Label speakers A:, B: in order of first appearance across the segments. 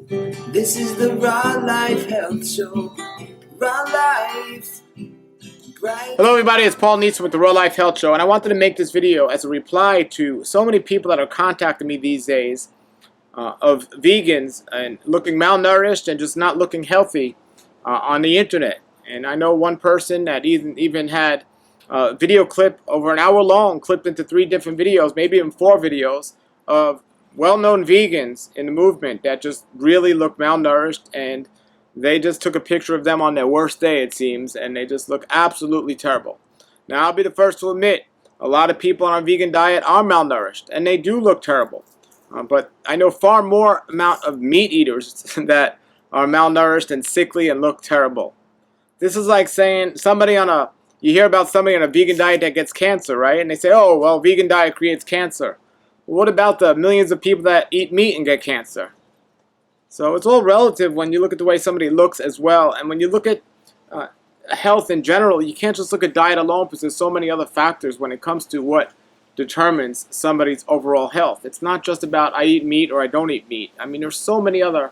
A: This is the Raw Life Health Show. Raw Life. Hello everybody, it's Paul Neeson with the Raw Life Health Show, and I wanted to make this video as a reply to so many people that are contacting me these days of vegans and looking malnourished and just not looking healthy on the internet. And I know one person that even had a video clip over an hour long, clipped into 3 different videos, maybe even 4 videos of well-known vegans in the movement that just really look malnourished, and they just took a picture of them on their worst day, it seems, and they just look absolutely terrible. Now, I'll be the first to admit, a lot of people on a vegan diet are malnourished, and they do look terrible. But I know far more amount of meat eaters that are malnourished and sickly and look terrible. This is like saying you hear about somebody on a vegan diet that gets cancer, right? And they say, oh, well, vegan diet creates cancer. Well, what about the millions of people that eat meat and get cancer? So it's all relative when you look at the way somebody looks as well. And when you look at health in general, you can't just look at diet alone because there's so many other factors when it comes to what determines somebody's overall health. It's not just about I eat meat or I don't eat meat. I mean, there's so many other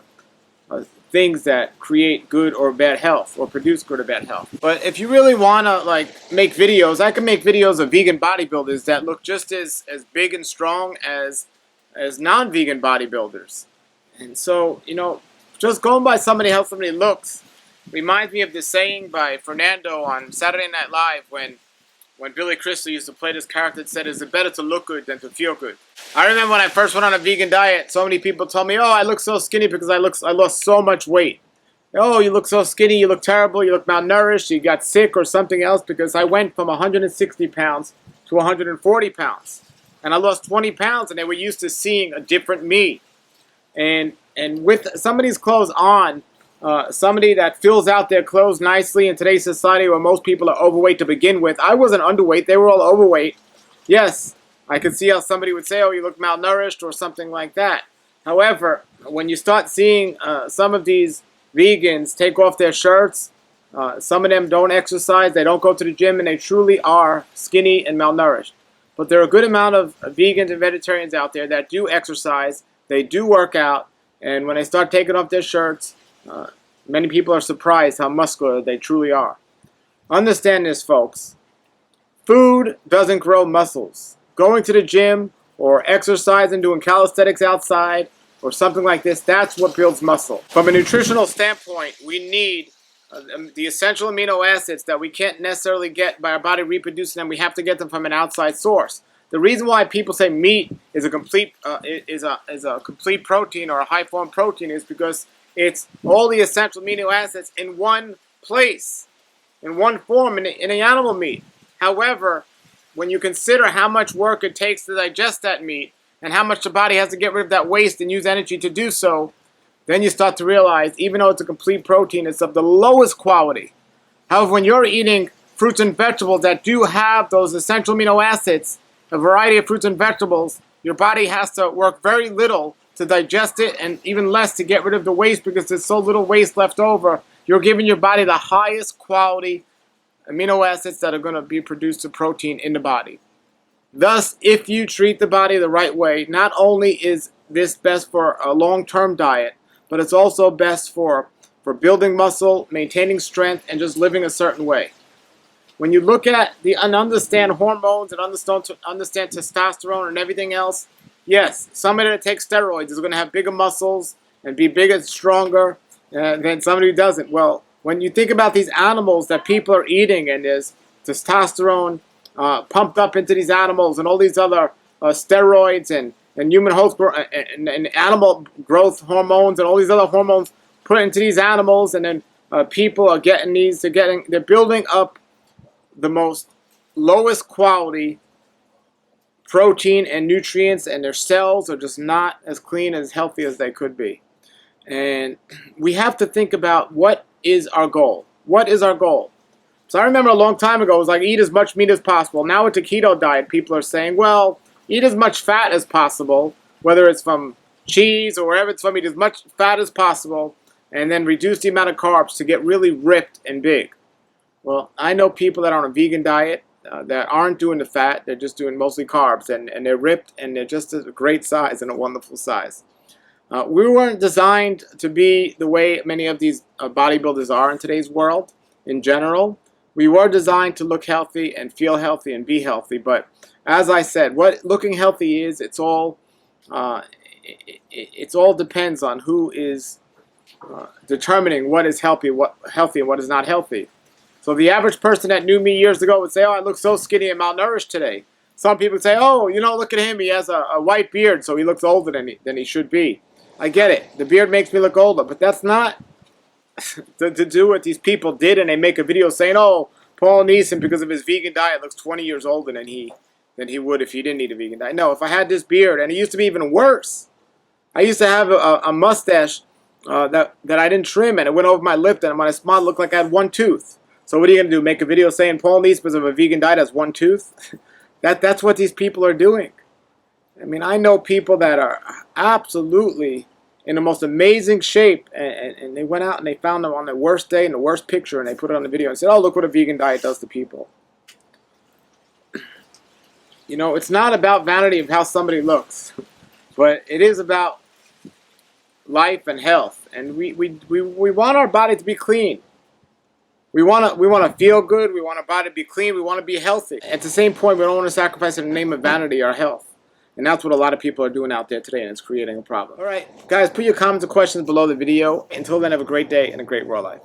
A: things that create good or bad health or produce good or bad health. But if you really want to make videos, I can make videos of vegan bodybuilders that look just as big and strong as non-vegan bodybuilders. And so, just going by how somebody looks reminds me of this saying by Fernando on Saturday Night Live when Billy Crystal used to play this character that said, "Is it better to look good than to feel good?" I remember when I first went on a vegan diet, so many people told me, "Oh, I look so skinny because I lost so much weight." "Oh, you look so skinny, you look terrible, you look malnourished, you got sick or something else," because I went from 160 pounds to 140 pounds. And I lost 20 pounds, and they were used to seeing a different me. And with somebody's clothes on, somebody that fills out their clothes nicely in today's society where most people are overweight to begin with. I wasn't underweight. They were all overweight. Yes, I could see how somebody would say, oh, you look malnourished or something like that. However, when you start seeing some of these vegans take off their shirts, some of them don't exercise, they don't go to the gym, and they truly are skinny and malnourished. But there are a good amount of vegans and vegetarians out there that do exercise, they do work out, and when they start taking off their shirts, many people are surprised how muscular they truly are. Understand this, folks. Food doesn't grow muscles. Going to the gym or exercising, doing calisthenics outside or something like this, that's what builds muscle. From a nutritional standpoint, we need the essential amino acids that we can't necessarily get by our body reproducing them. We have to get them from an outside source. The reason why people say meat is a complete complete protein or a high form protein is because it's all the essential amino acids in one place, in one form, in the animal meat. However, when you consider how much work it takes to digest that meat and how much the body has to get rid of that waste and use energy to do so, then you start to realize, even though it's a complete protein, it's of the lowest quality. However, when you're eating fruits and vegetables that do have those essential amino acids, a variety of fruits and vegetables, your body has to work very little to digest it and even less to get rid of the waste because there's so little waste left over. You're giving your body the highest quality amino acids that are going to be produced of protein in the body. Thus, if you treat the body the right way, not only is this best for a long-term diet, but it's also best for building muscle, maintaining strength, and just living a certain way. When you look at and understand hormones and understand testosterone and everything else, yes, somebody that takes steroids is going to have bigger muscles and be bigger and stronger than somebody who doesn't. Well, when you think about these animals that people are eating and there's testosterone pumped up into these animals and all these other steroids and human host and animal growth hormones and all these other hormones put into these animals, and then people are getting they're building up the most lowest quality protein and nutrients, and their cells are just not as clean and as healthy as they could be. And we have to think about what is our goal. What is our goal? So I remember a long time ago, it was like eat as much meat as possible. Now with the keto diet, people are saying, well, eat as much fat as possible, whether it's from cheese or wherever it's from, eat as much fat as possible, and then reduce the amount of carbs to get really ripped and big. Well, I know people that are on a vegan diet that aren't doing the fat, they're just doing mostly carbs, and they're ripped, and they're just a great size and a wonderful size. We weren't designed to be the way many of these bodybuilders are in today's world in general. We were designed to look healthy and feel healthy and be healthy. But as I said, what looking healthy is, it all depends on who is determining what is healthy and what is not healthy. So the average person that knew me years ago would say, "Oh, I look so skinny and malnourished today." Some people say, "Oh, look at him. He has a white beard, so he looks older than he should be." I get it. The beard makes me look older, but that's not to do what these people did, and they make a video saying, "Oh, Paul Neeson, because of his vegan diet, looks 20 years older than he would if he didn't eat a vegan diet." No, if I had this beard, and it used to be even worse. I used to have a mustache that I didn't trim, and it went over my lip, and when I smiled, it looked like I had one tooth. So what are you going to do, make a video saying Paul Neeson, because of a vegan diet, has one tooth? That's what these people are doing. I mean, I know people that are absolutely in the most amazing shape, and they went out and they found them on the worst day and the worst picture, and they put it on the video and said, "Oh, look what a vegan diet does to people." It's not about vanity of how somebody looks, but it is about life and health, and we want our body to be clean. We want to feel good. We want our body to be clean. We want to be healthy. At the same point, we don't want to sacrifice in the name of vanity our health. And that's what a lot of people are doing out there today, and it's creating a problem. All right, guys, put your comments and questions below the video. Until then, have a great day and a great raw life.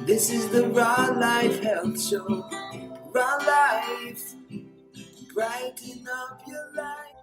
B: This is the Raw Life Health Show. Raw Life. Brighten up your life.